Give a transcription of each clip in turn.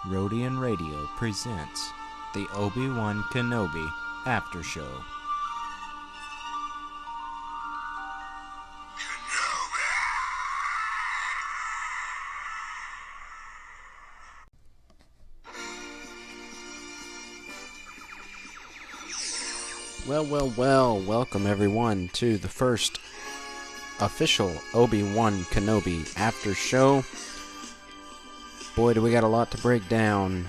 Rodian Radio presents the Obi-Wan Kenobi AFTERSHOW. Well, welcome everyone to the first official Obi-Wan Kenobi AFTERSHOW. Boy, do we got a lot to break down.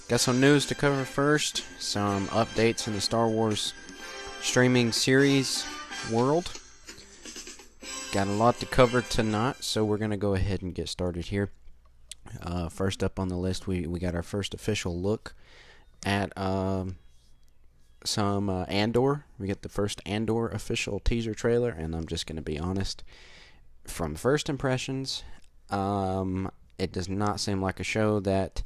Got some news to cover first, some updates in the Star Wars streaming series world. Got a lot to cover tonight, so we're going to go ahead and get started here. First up on the list, we got our first official look at some Andor. We get the first Andor official teaser trailer, and I'm just going to be honest. From first impressions, it does not seem like a show that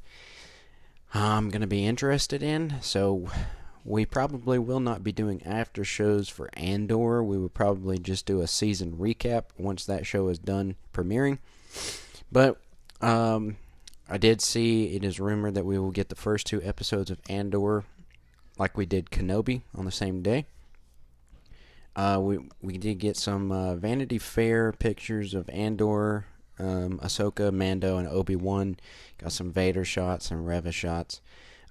I'm going to be interested in, so we probably will not be doing after shows for Andor. We will probably just do a season recap once that show is done premiering. But I did see it is rumored that we will get the first 2 episodes of Andor like we did Kenobi on the same day. We did get some Vanity Fair pictures of Andor, Ahsoka, Mando, and Obi-Wan. Got some Vader shots, some Reva shots.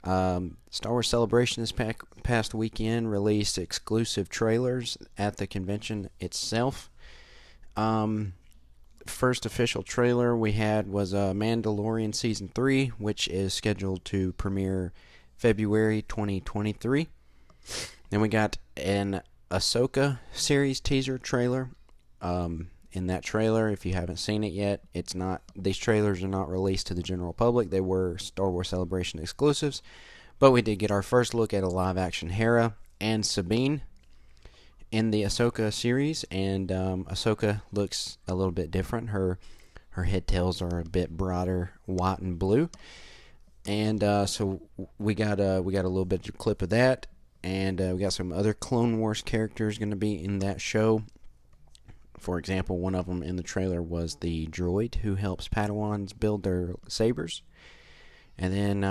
Star Wars Celebration this past weekend released exclusive trailers at the convention itself. First official trailer we had was Mandalorian Season 3, which is scheduled to premiere February 2023. Then we got an Ahsoka series teaser trailer. In that trailer, if you haven't seen it yet, these trailers are not released to the general public. They were Star Wars Celebration exclusives, but we did get our first look at a live-action Hera and Sabine in the Ahsoka series, and Ahsoka looks a little bit different. Her head tails are a bit broader, white and blue, and so we got a little bit of clip of that, and we got some other Clone Wars characters going to be in that show. For example, one of them in the trailer was the droid who helps Padawans build their sabers. And then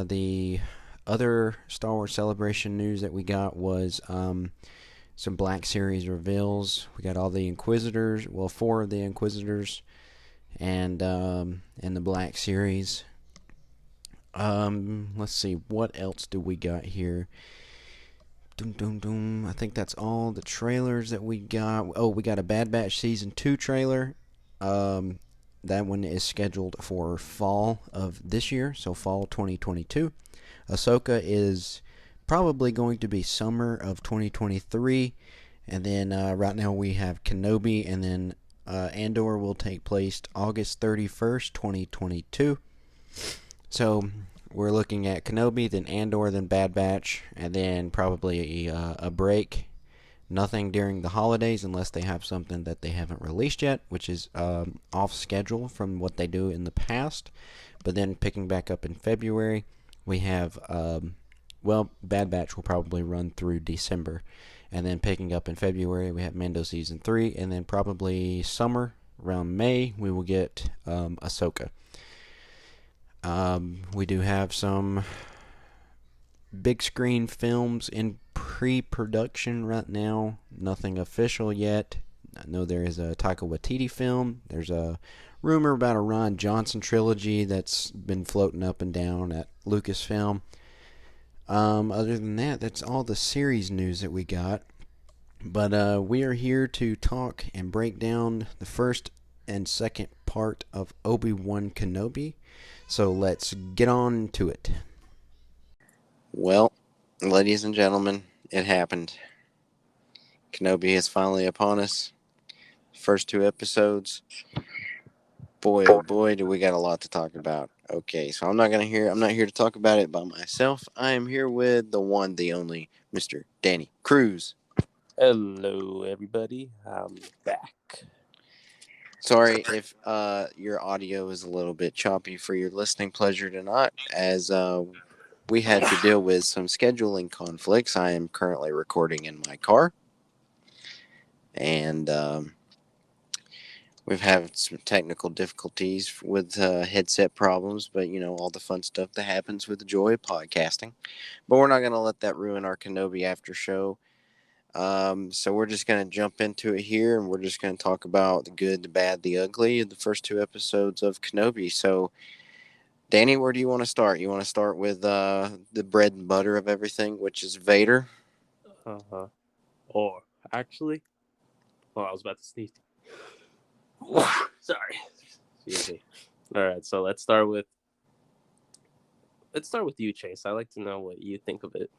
the other Star Wars Celebration news that we got was some Black Series reveals. We got all the Inquisitors, 4 of the Inquisitors, and in the Black Series. Let's see, what else do we got here? I think that's all the trailers that we got. Oh, we got a Bad Batch Season 2 trailer. That one is scheduled for fall of this year, so fall 2022. Ahsoka is probably going to be summer of 2023. And then right now we have Kenobi, and then Andor will take place August 31st, 2022. So we're looking at Kenobi, then Andor, then Bad Batch, and then probably a break. Nothing during the holidays unless they have something that they haven't released yet, which is off schedule from what they do in the past. But then picking back up in February, we have, Bad Batch will probably run through December. And then picking up in February, we have Mando Season 3, and then probably summer, around May, we will get Ahsoka. We do have some big screen films in pre-production right now. Nothing official yet. I know there is a Taika Waititi film. There's a rumor about a Rian Johnson trilogy that's been floating up and down at Lucasfilm. Other than that, that's all the series news that we got. But we are here to talk and break down the first and second part of Obi-Wan Kenobi. So let's get on to it. Well, ladies and gentlemen, it happened. Kenobi is finally upon us. First 2 episodes. Boy, oh boy, do we got a lot to talk about. Okay, so I'm not here to talk about it by myself. I am here with the one, the only, Mr. Danny Cruz. Hello, everybody. I'm back. Sorry if your audio is a little bit choppy for your listening pleasure tonight, as we had to deal with some scheduling conflicts. I am currently recording in my car, and We've had some technical difficulties with headset problems, but all the fun stuff that happens with the joy of podcasting. But we're not going to let that ruin our Kenobi after show. So we're just going to jump into it here, and we're just going to talk about the good, the bad, the ugly of the first two episodes of Kenobi. So, Danny, where do you want to start? You want to start with the bread and butter of everything, which is Vader? Uh-huh. Or, actually... Oh, I was about to sneeze. Sorry. Excuse me. All right, so let's start with you, Chase. I like to know what you think of it.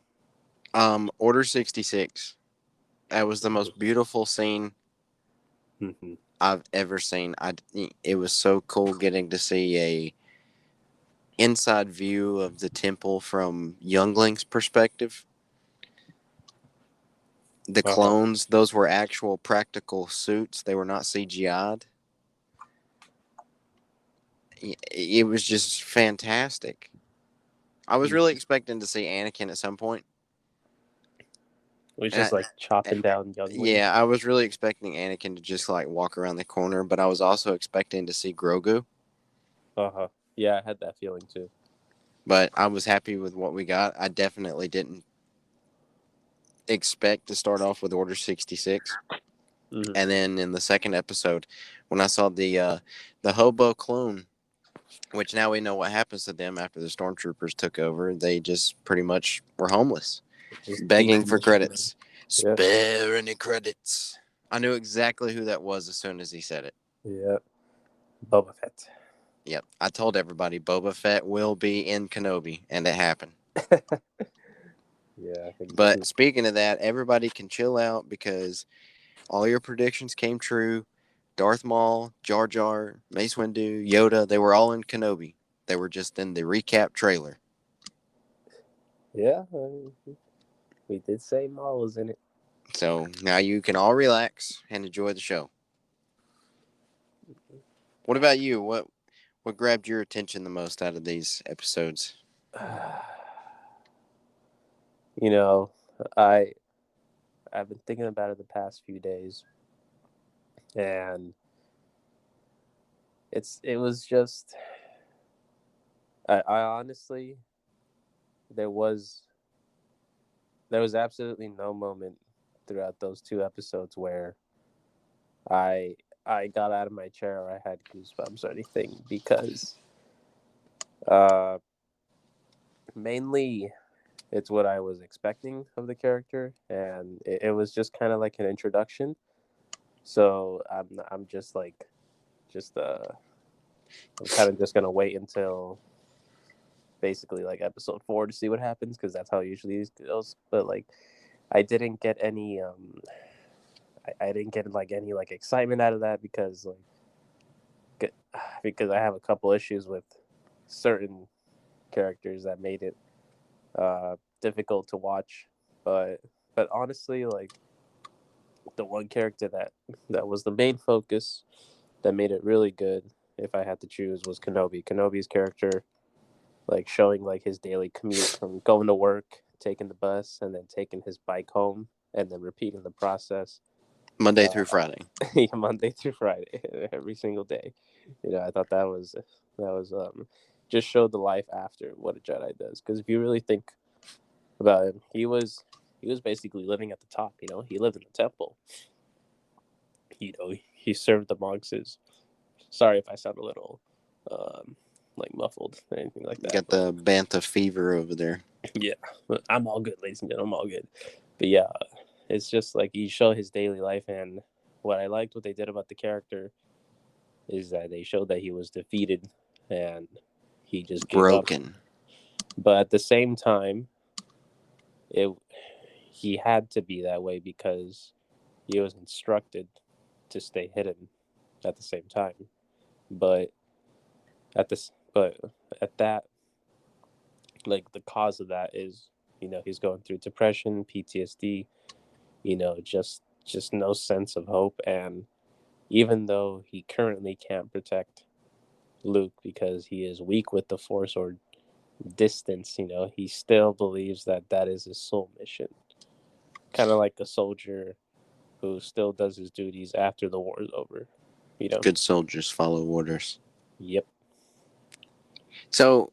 Order 66. That was the most beautiful scene I've ever seen. It was so cool getting to see a inside view of the temple from Youngling's perspective. The clones, those were actual practical suits. They were not CGI'd. It was just fantastic. I was really expecting to see Anakin at some point. We just chopping down Youngling. Yeah, I was really expecting Anakin to just walk around the corner, but I was also expecting to see Grogu. Yeah, I had that feeling too. But I was happy with what we got. I definitely didn't expect to start off with Order 66. Mm-hmm. And then in the second episode, when I saw the hobo clone, which now we know what happens to them after the stormtroopers took over, they just pretty much were homeless, begging for credits. Yep. Spare any credits. I knew exactly who that was as soon as he said it. Yep. Boba Fett. Yep. I told everybody Boba Fett will be in Kenobi, and it happened. Yeah. But speaking of that, everybody can chill out because all your predictions came true. Darth Maul, Jar Jar, Mace Windu, Yoda, they were all in Kenobi. They were just in the recap trailer. Yeah. We did say Maul was in it. So now you can all relax and enjoy the show. What about you? What grabbed your attention the most out of these episodes? I've been thinking about it the past few days, and it was just I honestly there was absolutely no moment throughout those two episodes where I got out of my chair or I had goosebumps or anything, because mainly it's what I was expecting of the character, and it was just kind of like an introduction. So I'm just I'm kind of just gonna wait until basically episode 4 to see what happens, because that's how it usually goes. But I didn't get any I didn't get any excitement out of that, because I have a couple issues with certain characters that made it difficult to watch. But honestly, the one character that was the main focus that made it really good, if I had to choose, was Kenobi. Kenobi's character, showing his daily commute from going to work, taking the bus, and then taking his bike home, and then repeating the process Monday through Friday. Monday through Friday, every single day. I thought that was just showed the life after what a Jedi does. Because if you really think about him, he was basically living at the top. He lived in the temple. He served the monks. Sorry if I sound a little muffled or anything like that. Got the Bantha fever over there. Yeah, I'm all good, ladies and gentlemen. I'm all good. But yeah, it's just you show his daily life, and what I liked what they did about the character is that they showed that he was defeated and he just gave broken up. But at the same time, he had to be that way because he was instructed to stay hidden at the same time. But at that, the cause of that is, he's going through depression, PTSD, just no sense of hope. And even though he currently can't protect Luke because he is weak with the Force or distance, he still believes that is his soul mission. Kind of like a soldier who still does his duties after the war is over. You know. Good soldiers follow orders. Yep. So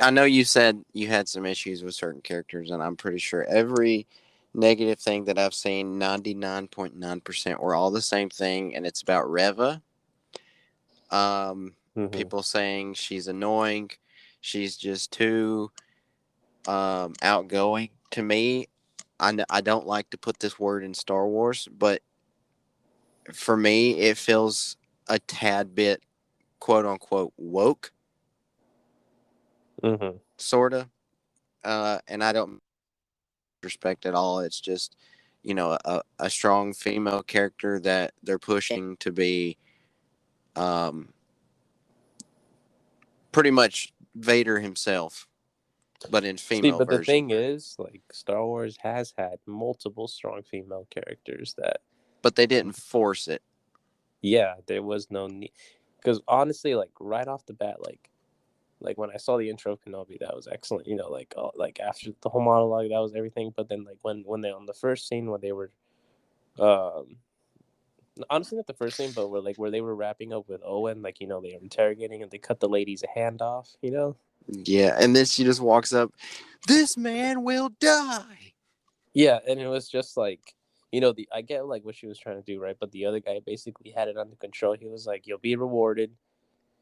I know you said you had some issues with certain characters, and I'm pretty sure every negative thing that I've seen, 99.9% were all the same thing, and it's about Reva. Mm-hmm. People saying she's annoying, she's just too outgoing. To me, I don't like to put this word in Star Wars, but for me, it feels a tad bit quote unquote woke, Mm-hmm. sort of. And I don't respect at all. It's just, a strong female character that they're pushing to be um, pretty much Vader himself, but in See, female but the version. thing is, like, Star Wars has had multiple strong female characters that, But they didn't force it. yeah, there was no need. Because honestly, like, right off the bat, like when I saw the intro of Kenobi, that was excellent. You know, like after the whole monologue, that was everything. But then, like, when they on the first scene when they were, um, honestly, not the first scene, but where they were wrapping up with Owen, like, they were interrogating and they cut the lady's hand off. You know. Yeah, and then she just walks up, this man will die. Yeah, and it was just like, I get like what she was trying to do, right? But the other guy basically had it under control. He was like, "You'll be rewarded,"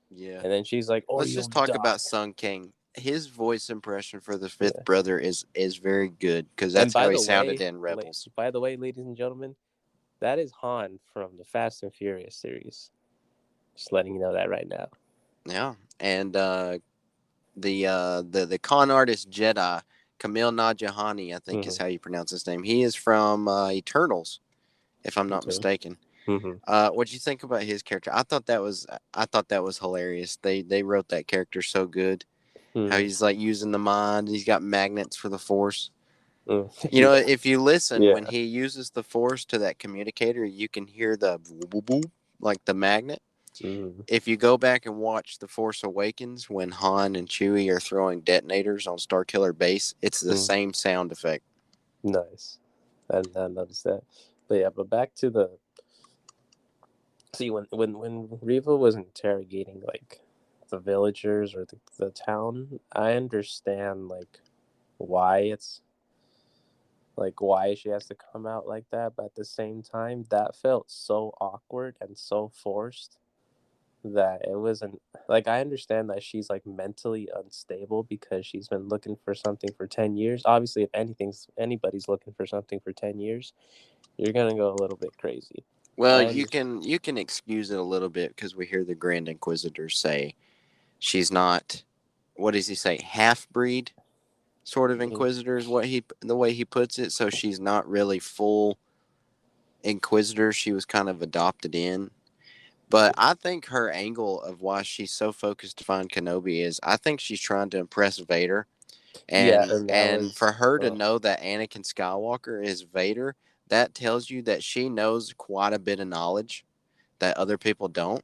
Yeah. and then she's like, "Or Let's you'll just talk die." about Sun King. His voice impression for the fifth Yeah. brother is very good because And that's how he sounded in Rebels. by the way, ladies and gentlemen, that is Han from the Fast and Furious series. Just letting you know that right now. Yeah, and the con artist Jedi Kamil Najahani, I think is Mm-hmm. how you pronounce his name. He is from Eternals, if I'm not Okay. mistaken. Mm-hmm. What'd you think about his character? I thought that was hilarious. They wrote that character so good. How Mm-hmm. he's like using the mind. He's got magnets for the Force. Mm-hmm. You know, if you listen when Yeah. he uses the Force to that communicator, you can hear the boop, boop, boop, like the magnet. Mm-hmm. If you go back and watch The Force Awakens when Han and Chewie are throwing detonators on Starkiller Base, it's the Mm-hmm. same sound effect. Nice. I did not notice that. But yeah, but back to the see when Riva was interrogating like the villagers or the town, I understand like why it's like why she has to come out like that, but at the same time that felt so awkward and so forced that it wasn't like I understand that she's like mentally unstable because she's been looking for something for 10 years. Obviously, if anybody's looking for something for 10 years, you're going to go a little bit crazy. Well, I you can excuse it a little bit because we hear the Grand Inquisitor say she's not. What does he say? Half breed, sort of understand. Inquisitor is the way he puts it. So she's not really full Inquisitor. She was kind of adopted in. But I think her angle of why she's so focused to find Kenobi is I think she's trying to impress Vader. Yeah, And and that and for was her to know that Anakin Skywalker is Vader, that tells you that she knows quite a bit of knowledge that other people don't.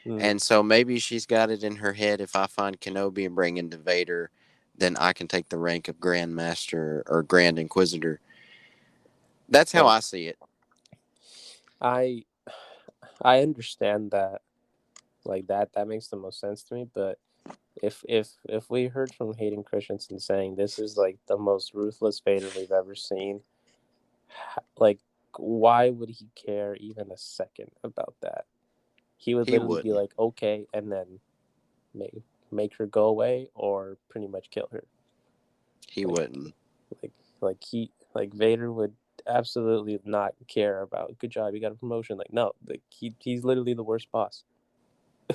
mm, And so maybe she's got it in her head if I find Kenobi and bring him to Vader, then I can take the rank of Grand Master or Grand Inquisitor. That's how and I see it. I I understand that like that makes the most sense to me, but if we heard from Hayden Christensen saying this is like the most ruthless Vader we've ever seen, like why would he care even a second about that? He would He literally be wouldn't. like, okay, and then make her go away or pretty much kill her. He Like wouldn't. like Vader would absolutely not care about good job, you got a promotion. Like no, like he's literally the worst boss.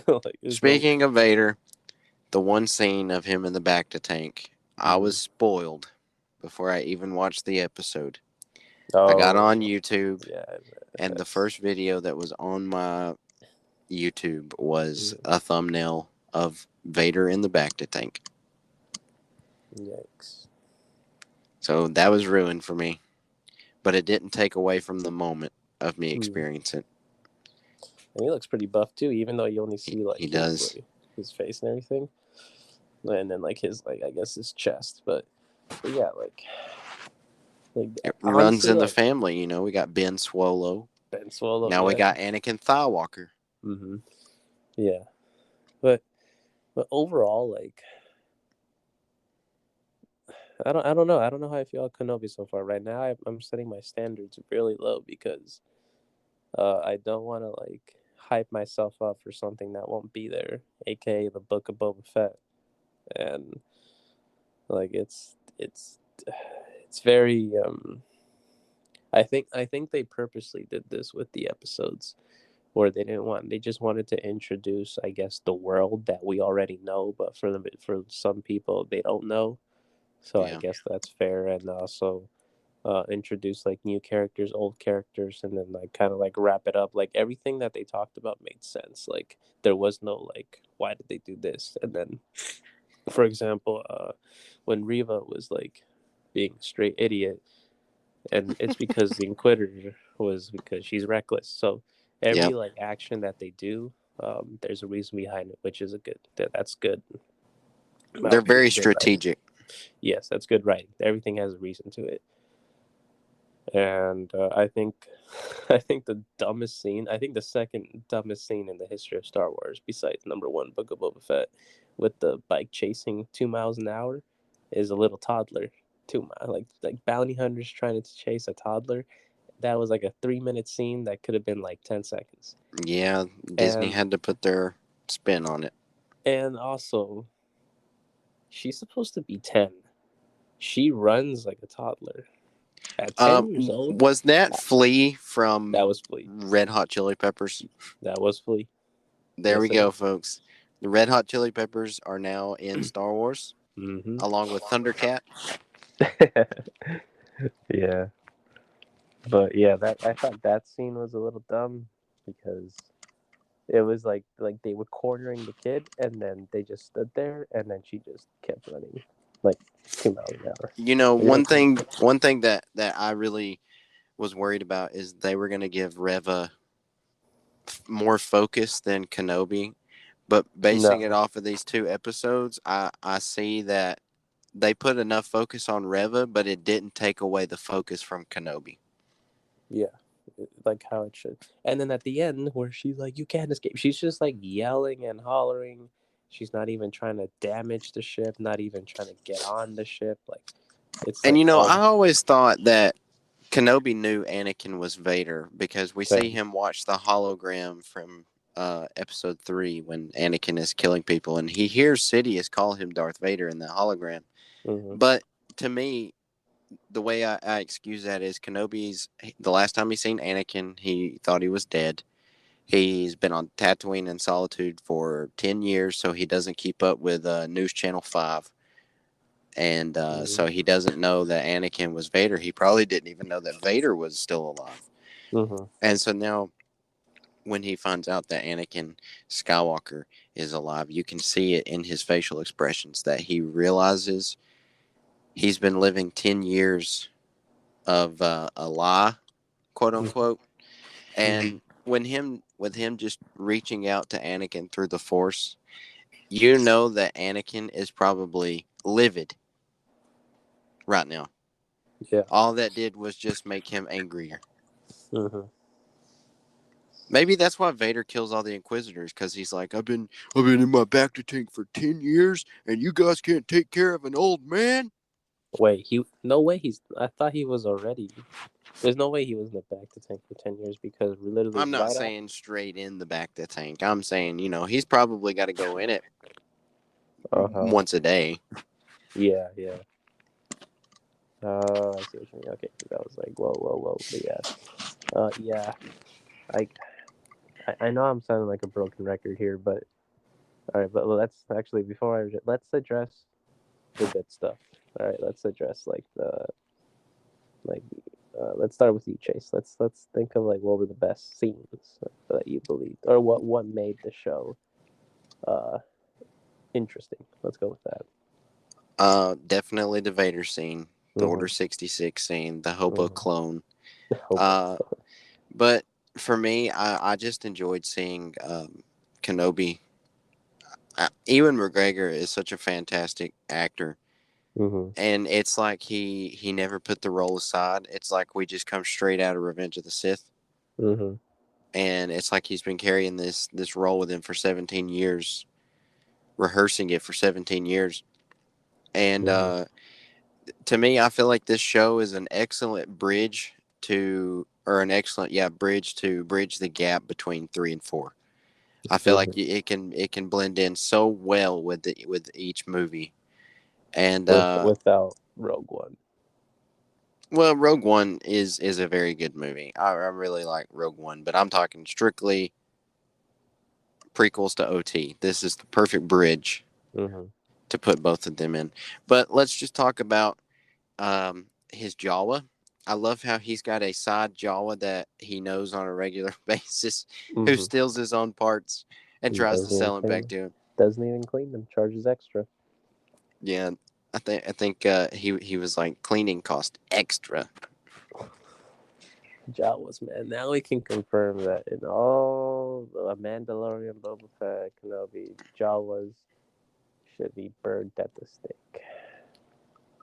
Like there's no Speaking of Vader, the one scene of him in the back to tank, I was mm. spoiled before I even watched the episode. I got Oh on YouTube, yeah, and the that's first video that was on my YouTube was mm, a thumbnail of Vader in the back to tank. yikes. So that was ruined for me, but it didn't take away from the moment of me Mm. experiencing it. And he looks pretty buff too, even though you only see He like does. his face and everything, and then like his like I guess his chest. But yeah, like It runs honestly, in the like family, We got Ben Swallow. Ben Swallow, Now we yeah, got Anakin Skywalker. Mm-hmm. Yeah, but overall, like, I don't know. I don't know how I feel about Kenobi so far. Right now, I'm setting my standards really low because I don't want to like hype myself up for something that won't be there, aka the Book of Boba Fett, and like it's very I think they purposely did this with the episodes where they just wanted to introduce, I guess, the world that we already know, but for some people they don't know. So I Yeah. guess that's fair, and also introduce like new characters, old characters, and then like kind of like wrap it up. Like everything that they talked about made sense. Like there was no like, why did they do this? And then, for example, when Riva was like being a straight idiot, and it's because the Inquisitor was because she's reckless. So every Yep. like action that they do, there's a reason behind it, which is a good. That's good. In my They're very opinion, good writing. strategic. Yes, that's good writing. Everything has a reason to it. And I think, I think the dumbest scene, I think the second dumbest scene in the history of Star Wars, besides number one, Book of Boba Fett, with the bike chasing 2 miles an hour, is a little toddler. 2 miles, like bounty hunters trying to chase a toddler. That was like a 3 minute scene that could have been like 10 seconds. Yeah, Disney And had to put their spin on it. also, she's supposed to be 10. She runs like a toddler at 10 years old. Was that Flea That from was Flea. Red Hot Chili Peppers? That was Flea. There we Yes, it go, was. folks. The Red Hot Chili Peppers are now in Star Wars, Mm-hmm. along with Thundercat. Yeah, but yeah, that I thought that scene was a little dumb because it was like they were cornering the kid, and then they just stood there, and then she just kept running like 2 miles an hour. You know, You're one like, thing that I really was worried about is they were going to give Reva more focus than Kenobi. But basing it no, off of these two episodes, I see that they put enough focus on Reva, but it didn't take away the focus from Kenobi. yeah, like how it should. And then at the end, where she's like, "You can't escape," she's just like yelling and hollering. She's not even trying to damage the ship, not even trying to get on the ship. Like it's And like, you know, I oh, always thought that Kenobi knew Anakin was Vader because we see same. him watch the hologram from episode 3 when Anakin is killing people and he hears Sidious call him Darth Vader in the hologram. Mm-hmm. But to me, the way I excuse that is the last time he seen Anakin, he thought he was dead. He's been on Tatooine in solitude for 10 years, so he doesn't keep up with News Channel 5. And Mm-hmm. so he doesn't know that Anakin was Vader. He probably didn't even know that Vader was still alive. Mm-hmm. And so now, when he finds out that Anakin Skywalker is alive, you can see it in his facial expressions that he realizes he's been living 10 years of a lie, quote unquote. Mm-hmm. And with him just reaching out to Anakin through the Force, you know that Anakin is probably livid right now. Yeah. All that did was just make him angrier. Mm-hmm. Maybe that's why Vader kills all the Inquisitors, because he's like, I've been in my back to tank for 10 years, and you guys can't take care of an old man. Wait, no way I thought he was already. There's no way he was in the back to tank for 10 years because literally I'm not right after. saying straight in the back to tank. I'm saying, he's probably got to go in it Uh huh. once a day. Yeah, yeah. Oh, I see what you mean. Okay, because I was like, whoa, whoa, whoa. But yeah, yeah. I, I know I'm sounding like a broken record here, but all right. But let's actually let's address the good stuff. All right, let's address like let's start with you, Chase. Let's think of like what were the best scenes that you believed, or what made the show uh interesting. Let's go with that. Definitely the Vader scene, the Mm-hmm. Order 66 scene, the Hobo Mm-hmm. clone. Hope. Uh, but for me, I just enjoyed seeing Kenobi. Ewan McGregor is such a fantastic actor. Mm-hmm. And it's like he never put the role aside. It's like we just come straight out of Revenge of the Sith. Mm-hmm. and it's like he's been carrying this role with him for 17 years, rehearsing it for 17 years. And Mm-hmm. to me, I feel like this show is an excellent bridge to, or an excellent, yeah, bridge to bridge the gap between 3 and 4. I feel like Mm-hmm. it can blend in so well with each movie. And Without Rogue One. well, Rogue One is a very good movie. I really like Rogue One, but I'm talking strictly prequels to OT. This is the perfect bridge Mm-hmm. to put both of them in. But let's just talk about his Jawa. I love how he's got a side Jawa that he knows on a regular basis, who Mm-hmm. steals his own parts and And tries to sell it back to him. doesn't even clean them. Charges extra. Yeah, I think he was like cleaning cost extra. Jawas, man. Now we can confirm that in all the Mandalorian, Boba Fett, Kenobi, Jawas should be burned at the stake.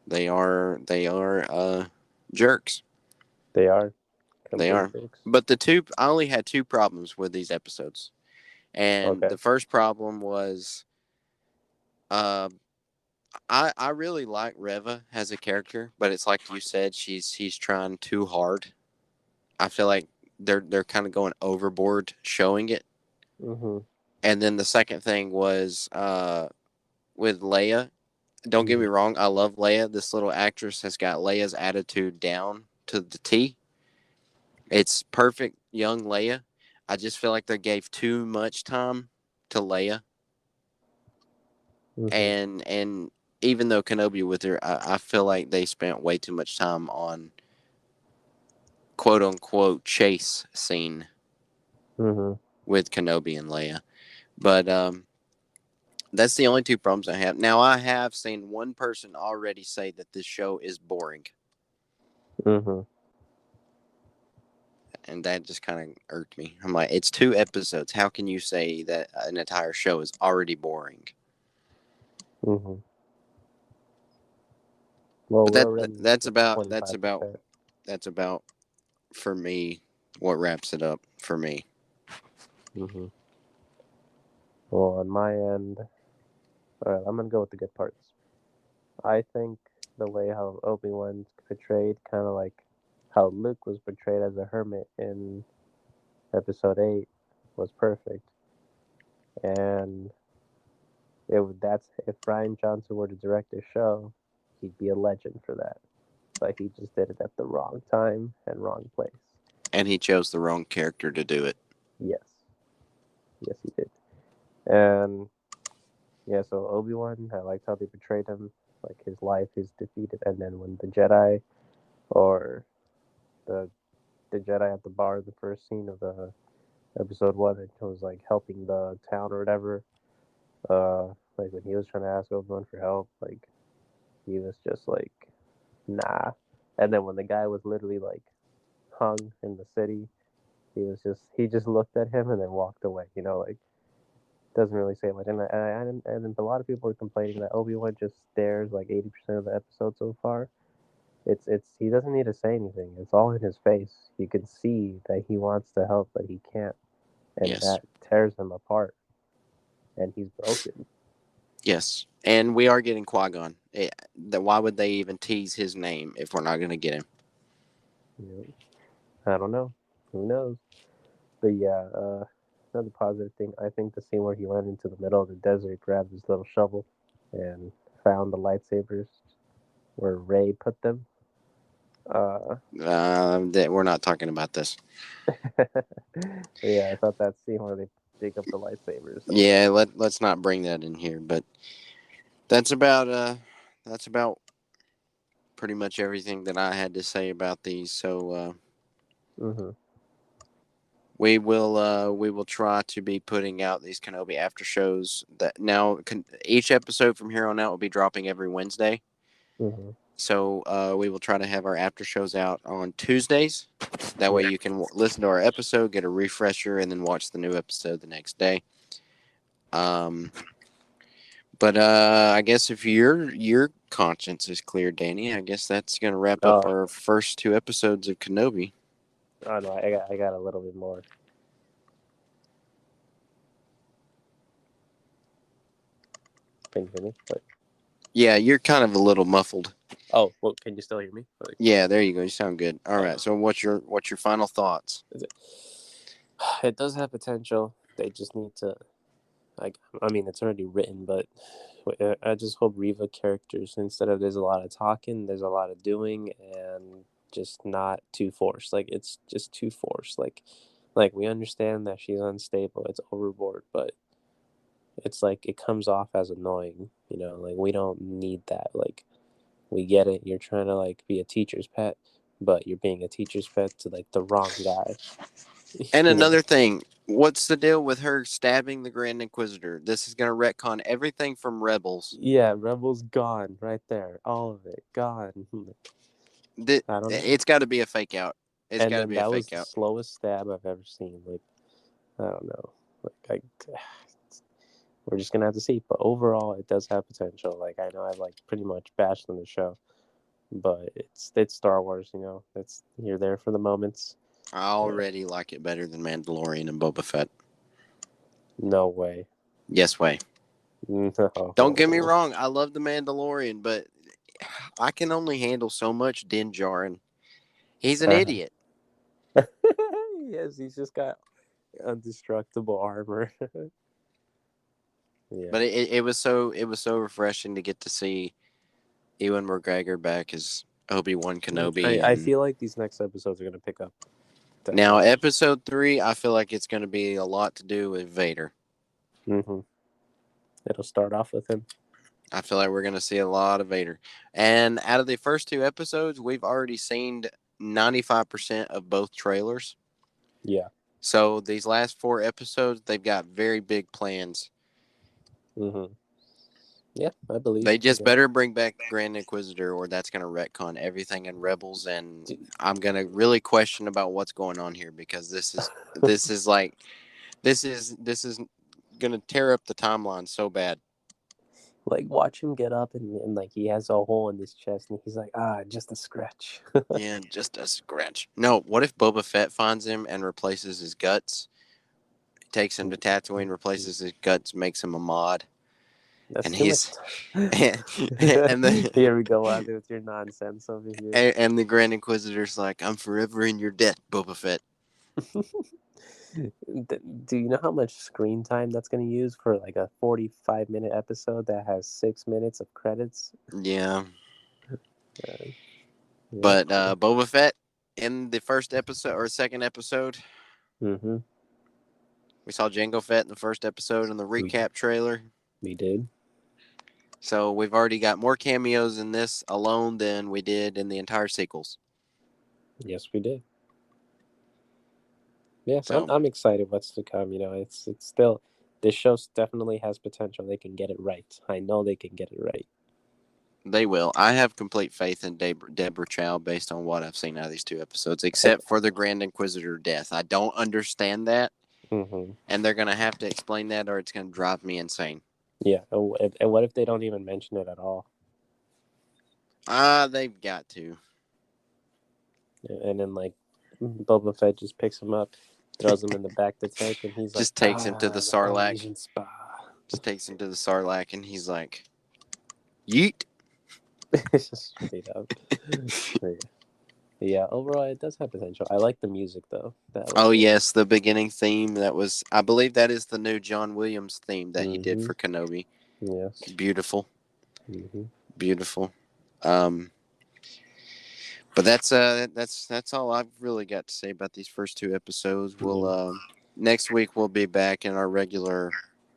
They are jerks. They are They complete are. jerks. But I only had two problems with these episodes. And Okay. the first problem was uh I really like Reva as a character, but it's like you said, she's trying too hard. I feel like they're kind of going overboard showing it. Mm-hmm. And then the second thing was with Leia. Don't get me Mm-hmm. wrong, I love Leia. This little actress has got Leia's attitude down to the T. It's perfect young Leia. I just feel like they gave too much time to Leia, Mm-hmm. and even though Kenobi with her, I feel like they spent way too much time on quote unquote chase scene Mm-hmm. with Kenobi and Leia. But that's the only two problems I have. Now I have seen one person already say that this show is boring, Mm-hmm. and that just kind of irked me. I'm like, it's 2 episodes. How can you say that an entire show is already boring? Mm-hmm. Well, But we're already that's at about that's about 25%. that's about for me what wraps it up for me. Mm-hmm. Well, on my end, all right, I'm gonna go with the good parts. I think the way how Obi-Wan's portrayed, kind of like how Luke was portrayed as a hermit in Episode 8, was perfect. And that's if Ryan Johnson were to direct a show, he'd be a legend for that. But he just did it at the wrong time and wrong place. And he chose the wrong character to do it. Yes, yes, he did. And yeah, so Obi-Wan, I liked how they portrayed him, like his life is defeated, and then when the Jedi or the the Jedi at the bar, the first scene of the Episode 1, it was like helping the town or whatever. Like when he was trying to ask Obi-Wan for help, like he was just like, nah. And then when the guy was literally like hung in the city, he just looked at him and then walked away. Like doesn't really say much. And a lot of people are complaining that Obi-Wan just stares like 80% of the episode so far. It's he doesn't need to say anything. It's all in his face. You can see that he wants to help, but he can't, and Yes. that tears him apart. And he's broken. Yes. And we are getting Qui-Gon. Why would they even tease his name if we're not going to get him? I don't know. Who knows? But yeah, another positive thing. I think the scene where he went into the middle of the desert, grabbed his little shovel, and found the lightsabers where Ray put them. That we're not talking about this. Yeah, I thought that scene where they dig up the lightsabers. Yeah, let's not bring that in here. But that's about pretty much everything that I had to say about these. So Mm-hmm. we will try to be putting out these Kenobi after shows. That now each episode from here on out will be dropping every Wednesday. Mm-hmm. So we will try to have our after shows out on Tuesdays. That way Yep. you can listen to our episode, get a refresher, and then watch the new episode the next day. Um, but I guess if your conscience is clear, Danny, I guess that's gonna wrap up Oh, our first 2 episodes of Kenobi. oh no, I got a little bit more. Can you hear me? Yeah, you're kind of a little muffled. Oh, well, can you still hear me? Yeah, there you go. You sound good. All right. Oh. So what's your final thoughts? It does have potential. They just need to, I mean, it's already written, but I just hope Reva characters, instead of there's a lot of talking, there's a lot of doing, and just not too forced. Like, it's just too forced. Like we understand that she's unstable. It's overboard, but it's like it comes off as annoying. Like, we don't need that. Like, we get it. You're trying to like be a teacher's pet, but you're being a teacher's pet to like the wrong guy. And another thing, what's the deal with her stabbing the Grand Inquisitor? This is going to retcon everything from Rebels. Yeah, Rebels gone right there. All of it gone. I don't know. It's got to be a fake out. It's got to be a That was fake the out. slowest stab I've ever seen. Like, I don't know. Like, we're just gonna have to see. But overall, it does have potential. Like, I know I've like pretty much bashed on the show, but it's Star Wars. You're there for the moments. I already like it better than Mandalorian and Boba Fett. No way. Yes way. No. Don't get me wrong. I love the Mandalorian, but I can only handle so much Din Djarin. He's an idiot. Yes, he's just got indestructible armor. Yeah. But it was so refreshing to get to see Ewan McGregor back as Obi-Wan Kenobi. I feel like these next episodes are gonna pick up. Now, episode 3, I feel like it's going to be a lot to do with Vader. Mm-hmm. It'll start off with him. I feel like we're going to see a lot of Vader. And out of the first 2 episodes, we've already seen 95% of both trailers. Yeah. So these last 4 episodes, they've got very big plans. Mm-hmm. Yeah, I believe. They just better bring back Grand Inquisitor, or that's going to retcon everything in Rebels. And I'm going to really question about what's going on here, because this is going to tear up the timeline so bad. Like, watch him get up and like he has a hole in his chest and he's like, just a scratch. Yeah, just a scratch. No, what if Boba Fett finds him and replaces his guts? Takes him to Tatooine, replaces his guts, makes him a mod. That's and too he's much. and the Here we go, Andy, with your nonsense over here. and the Grand Inquisitor's like, I'm forever in your debt, Boba Fett. Do you know how much screen time that's going to use for like a 45-minute episode that has 6 minutes of credits? Yeah. Yeah. But Boba Fett in the first episode or second episode, Mm-hmm. we saw Jango Fett in the first episode in the recap trailer. We did. So we've already got more cameos in this alone than we did in the entire sequels. Yes, we did. Yeah, So I'm excited what's to come. It's still, this show definitely has potential. They can get it right. I know they can get it right. they will. I have complete faith in Deborah Chow based on what I've seen out of these 2 episodes, except for the Grand Inquisitor death. I don't understand that, and they're going to have to explain that, or it's going to drive me insane. Yeah, and what if they don't even mention it at all? They've got to. And then, like, Boba Fett just picks him up, throws him in the back of the tank, and he's just like, takes him to the Sarlacc. Spa. Just takes him to the Sarlacc, and he's like, yeet. It's just straight up. Yeah, overall, it does have potential. I like the music, though. Yes, the beginning theme. I believe that is the new John Williams theme that he did for Kenobi. Yes. Beautiful. Beautiful. But that's all I've really got to say about these first 2 episodes. We'll next week we'll be back in our regular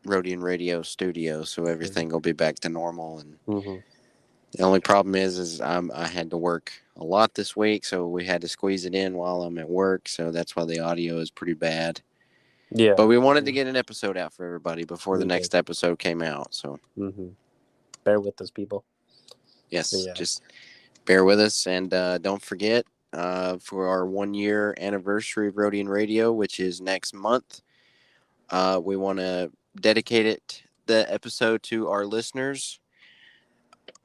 Rodian Radio studio, so everything will be back to normal. And the only problem is I had to work a lot this week, so we had to squeeze it in while I'm at work. So that's why the audio is pretty bad. Yeah. But we wanted to get an episode out for everybody before the next episode came out. So bear with us, people. Yes, just bear with us, and don't forget for our 1-year anniversary of Rodian Radio, which is next month, we want to dedicate the episode to our listeners.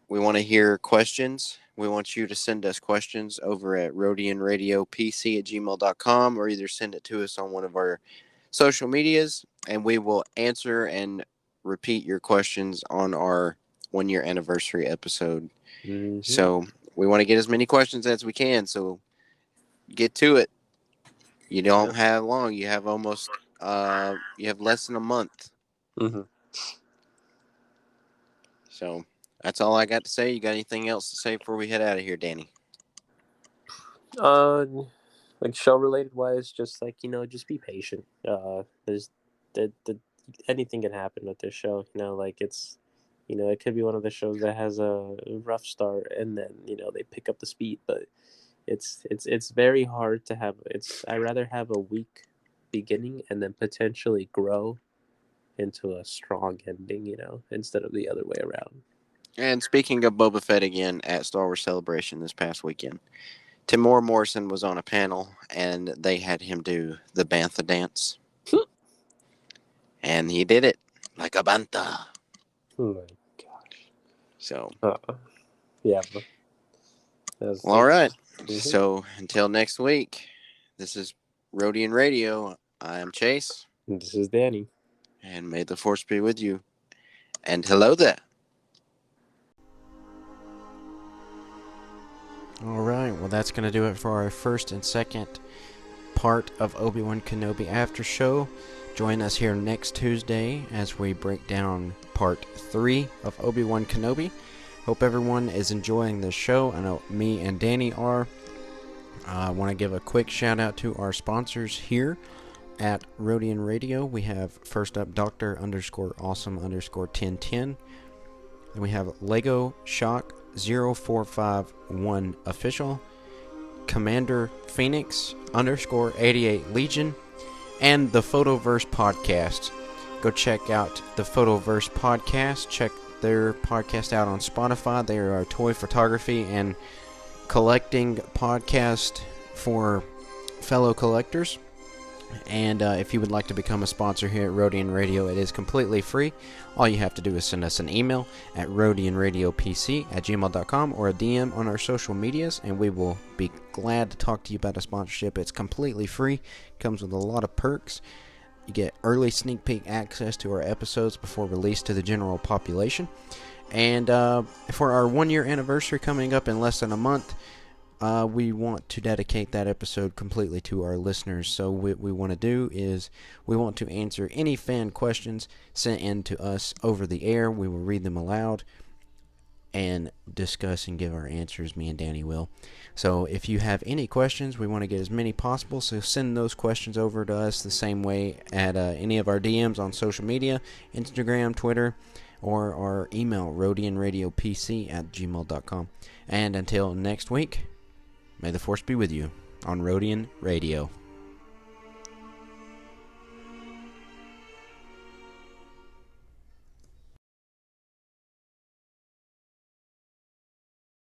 We want to hear questions. We want you to send us questions over at RodianradioPC@gmail.com, or either send it to us on one of our social medias, and we will answer and repeat your questions on our 1-year anniversary episode. Mm-hmm. So we want to get as many questions as we can. So get to it. You don't have long. You have almost. You have less than a month. Mm-hmm. So that's all I got to say. You got anything else to say before we head out of here, Danny? Like show related wise, just like just be patient. There's the anything can happen with this show. Like it's it could be one of the shows that has a rough start and then they pick up the speed, but it's very hard to have. I rather have a weak beginning and then potentially grow into a strong ending, instead of the other way around. And speaking of Boba Fett again at Star Wars Celebration this past weekend, Timur Morrison was on a panel and they had him do the Bantha dance. And he did it like a Bantha. Oh my gosh. So. Yeah. All right. Mm-hmm. So until next week, this is Rodian Radio. I am Chase. And this is Danny. And may the force be with you. And hello there. All right. Well, that's going to do it for our first and second part of Obi-Wan Kenobi Aftershow. Join us here next Tuesday as we break down part 3 of Obi-Wan Kenobi. Hope everyone is enjoying this show. I know me and Danny are. I want to give a quick shout out to our sponsors here at Rodian Radio. We have first up Dr_Awesome_1010. Then we have Lego Shock 0451 Official, Commander Phoenix _88 Legion, and the Photoverse Podcast. Go check out the Photoverse Podcast. Check their podcast out on Spotify. They are a toy photography and collecting podcast for fellow collectors. And if you would like to become a sponsor here at Rodian Radio, it is completely free. All you have to do is send us an email at RodianradioPC@gmail.com or a DM on our social medias, and we will be glad to talk to you about a sponsorship. It's completely free. Comes with a lot of perks. You get early sneak peek access to our episodes before release to the general population. And for our 1-year anniversary coming up in less than a month, we want to dedicate that episode completely to our listeners. So what we want to do is we want to answer any fan questions sent in to us over the air. We will read them aloud and discuss and give our answers. Me and Danny will. So if you have any questions, we want to get as many possible. So send those questions over to us the same way at any of our DMs on social media, Instagram, Twitter, or our email, RodianradioPC@gmail.com. And until next week, may the force be with you on Rodian Radio.